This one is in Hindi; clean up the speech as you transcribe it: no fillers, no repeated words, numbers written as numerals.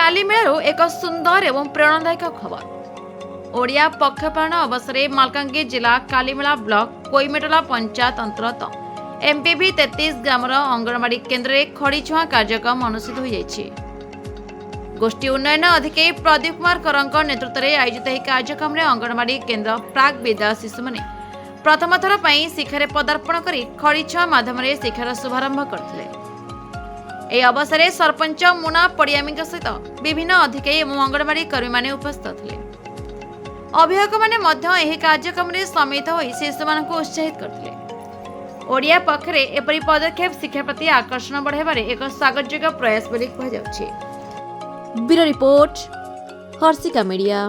कालीमेलारू एक सुंदर एवं प्रेरणादायक खबर। ओडिया पक्षपालन अवसर में मालकानगिरी जिला कालीमेला ब्लॉक कोईमेटला पंचायत अंतर्गत एमपीवी 33 ग्रामर अंगनवाड़ी केन्द्र में खड़ीछुआ कार्यक्रम अनुष्ठित हो जाइछि। गोष्ठी उन्नयन अधिकारी प्रदीप कुमार करंक नेतृत्व में आयोजित यह कार्यक्रम में अंगनवाड़ी केन्द्र प्राक विद्यालय शिशु मैंने प्रथम थर पर शिक्षार पदार्पण कर खड़ीछुआ माध्यम शिक्षार शुभारंभ करते। यह अवसर में सरपंच मुना पड़ियामी सहित विभिन्न अधिकारी और अंगनवाड़ी कर्मी मैंने उपस्थित थे। अभिभावक मैंने कार्यक्रम में सम्मिलित हो शिशु मान उत्साहित करते। ओडिया पक्षर एपरी पदक्षेप शिक्षा प्रति आकर्षण बढ़ाइबार एक स्वागतयोग्य प्रयास बोली कहुछि। Bureau report Harshika media.